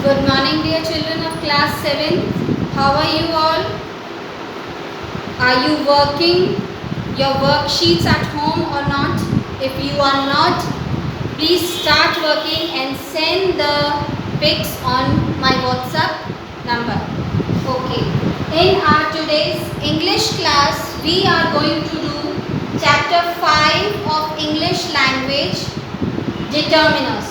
Good morning, dear children of class 7. How are you all? Are you working your worksheets at home or not? If you are not, please start working and send the pics on my WhatsApp number. Okay. In our today's English class, we are going to do chapter 5 of English language, determiners.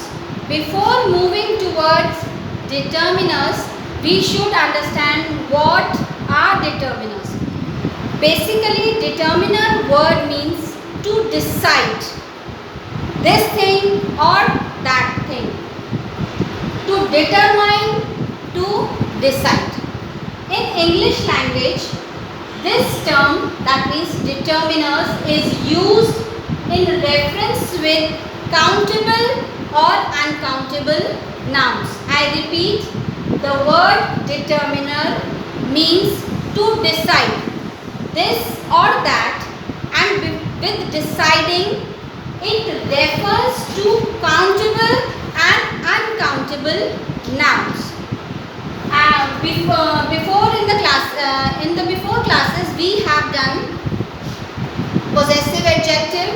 Before moving towards determiners, we should understand what are determiners. Basically, determiner word means to decide this thing or that thing. To determine, to decide. In English language, this term, that means determiners, is used in reference with countable or uncountable nouns. I repeat, the word determiner means to decide this or that, and with deciding it refers to countable and uncountable nouns. Before in the class, in the before classes, we have done possessive adjective,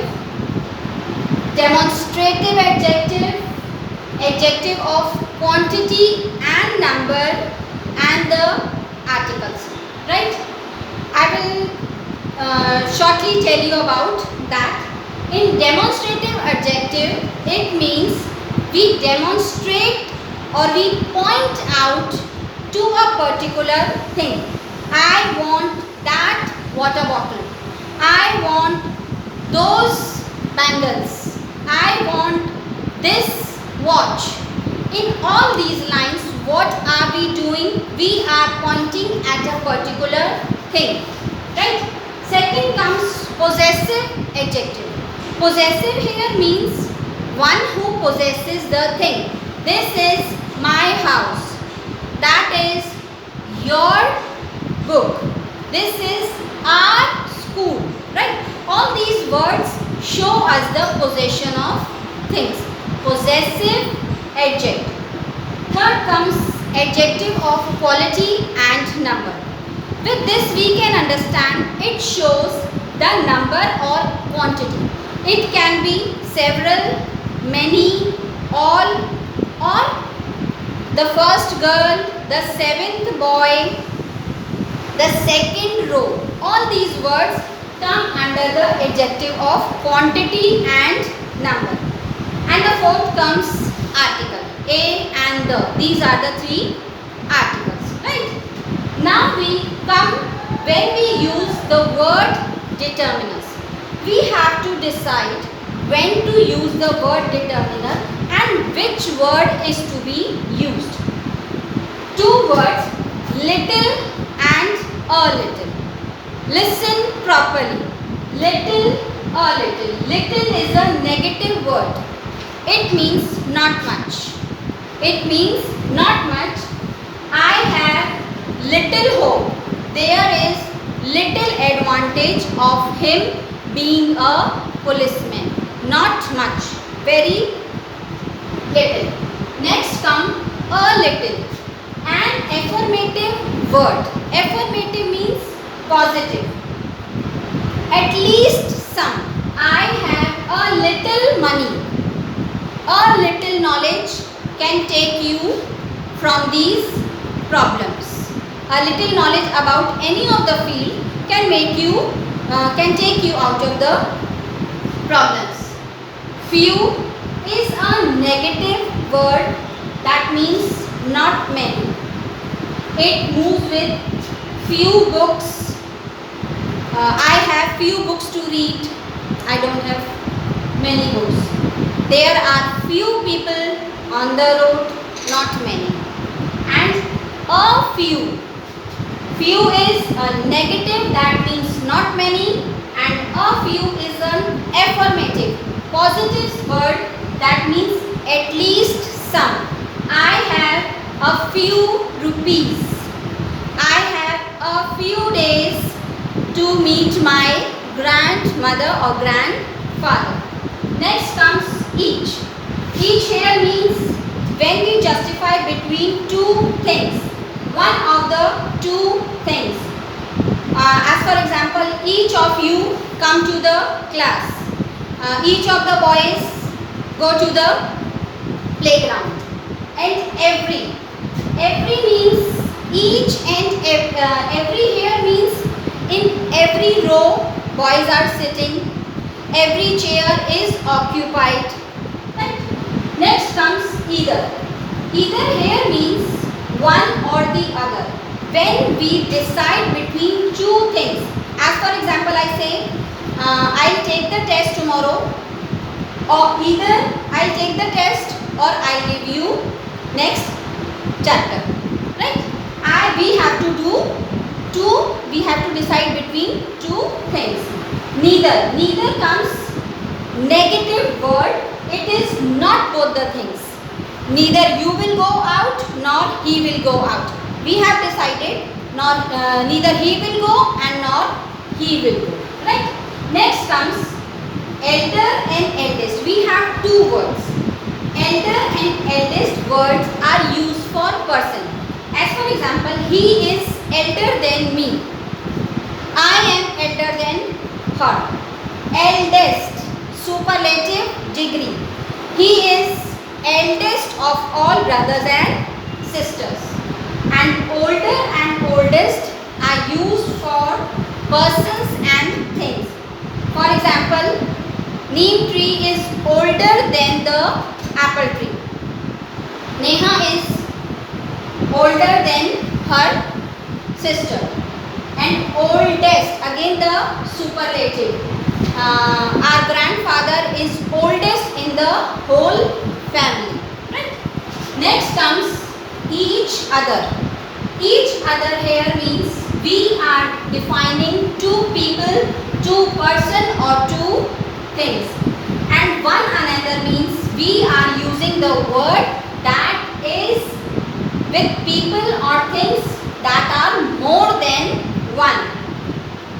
demonstrative adjective, adjective of quantity and number, and the articles, right? I will shortly tell you about that. In demonstrative adjective, it means we demonstrate or we point out to a particular thing. I want that water bottle. I want those bangles. I want this watch. In all these lines, what are we doing? We are pointing at a particular thing, right? Second comes possessive adjective. Possessive here means one who possesses the thing. This is my house. That is your book. This is our school, right? All these words show us the possession of things. Possessive adjective. Third comes adjective of quality and number. With this we can understand it shows the number or quantity. It can be several, many, all, or the first girl, the seventh boy, the second row. All these words come under the adjective of quantity and number. And the fourth comes article. A and the. These are the three articles, right? Now we come when we use the word determiners. We have to decide when to use the word determiner and which word is to be used. Two words, little and a little. Listen properly. Little, a little. Little is a negative word. It means not much. It means not much. I have little hope. There is little advantage of him being a policeman. Not much. Very little. Next come a little. An affirmative word. Affirmative means positive. At least some. I have a little money. A little knowledge can take you from these problems. A little knowledge about any of the field can make you, can take you out of the problems. Few is a negative word, that means not many. It moves with few books. I have few books to read. I don't have many books. There are few people on the road, not many. And a few. Few is a negative, that means not many, and a few is an affirmative, positive word, that means at least some. I have a few rupees. I have a few days to meet my grandmother or grandfather. Next comes each. Each here means when we justify decide between two things. One of the two things. As for example, each of you come to the class. Each of the boys go to the playground. And every means each, and every here means in every row boys are sitting. Every chair is occupied. Right? Next comes either. Either here means one or the other. When we decide between two things. As for example, I say, I'll take the test tomorrow, or either I'll take the test or I'll give you next chapter. Right? We have to do two, we have to decide between two things. Neither. Neither comes negative word. It is not both the things. Neither you will go out nor he will go out. We have decided neither he will go and nor he will go. Right? Next comes elder and eldest. We have two words. Elder and eldest words are used for person. As for example, he is elder than me. I am elder than her. Eldest, superlative degree. He is eldest of all brothers and sisters. And older and oldest are used for persons and things. For example, neem tree is older than the apple tree. Neha is older than her sister. And oldest, again the superlative. Our grandfather is oldest in the whole family. Right? Next comes each other. Each other here means we are defining two people, two person or two things. And one another means we are using the word that is with people or things that are more than one.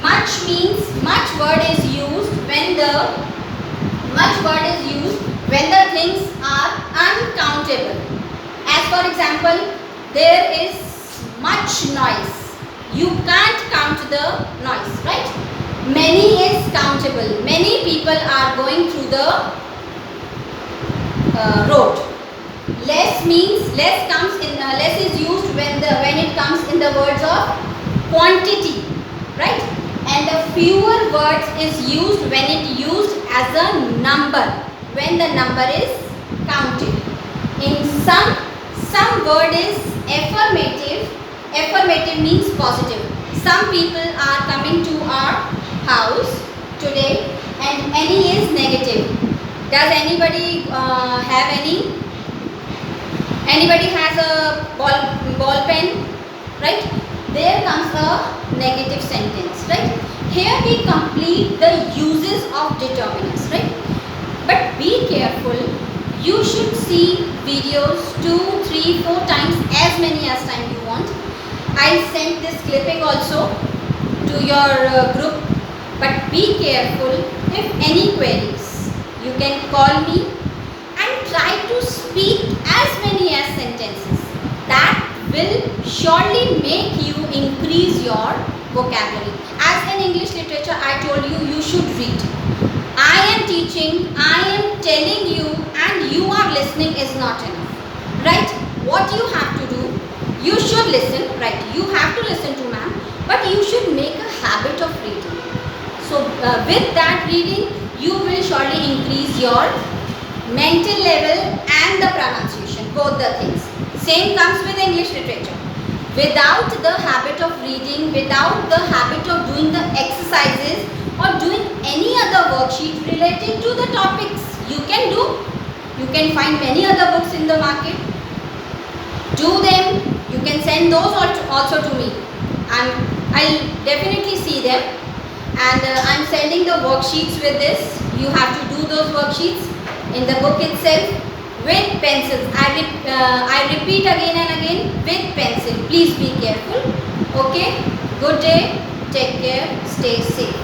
Much means much word is used when the things are uncountable. As for example, there is much noise. You can't count the noise, right? Many is countable. Many people are going through the road. Less means less is used when it comes in the words of quantity, right? And the fewer words is used when it used as a number, when the number is counted. In some word is affirmative. Affirmative means positive. Some people are coming to our house today, and any is negative. Does anybody have any? Anybody has a ball pen, right? There comes a negative sentence, right? Here we complete the uses of determinants, right? But be careful. You should see videos 2, 3, 4 times, as many as time you want. I sent this clipping also to your group. But be careful. If any queries, you can call me and try to speak as many as sentences. That will surely make you increase your vocabulary. As in English literature, I told you, you should read. I am teaching, I am telling you, and you are listening is not enough. Right? What you have to do, you should listen, right? You have to listen to ma'am, but you should make a habit of reading. So with that reading, you will surely increase your mental level and the pronunciation, both the things. Same comes with English literature. Without the habit of reading, without the habit of doing the exercises or doing any other worksheet related to the topics you can do, you can find many other books in the market. Do them. You can send those also to me. I'll definitely see them. And I'm sending the worksheets with this. You have to do those worksheets in the book itself with pencils. I repeat again and again, with pencil. Please be careful. Okay. Good day. Take care. Stay safe.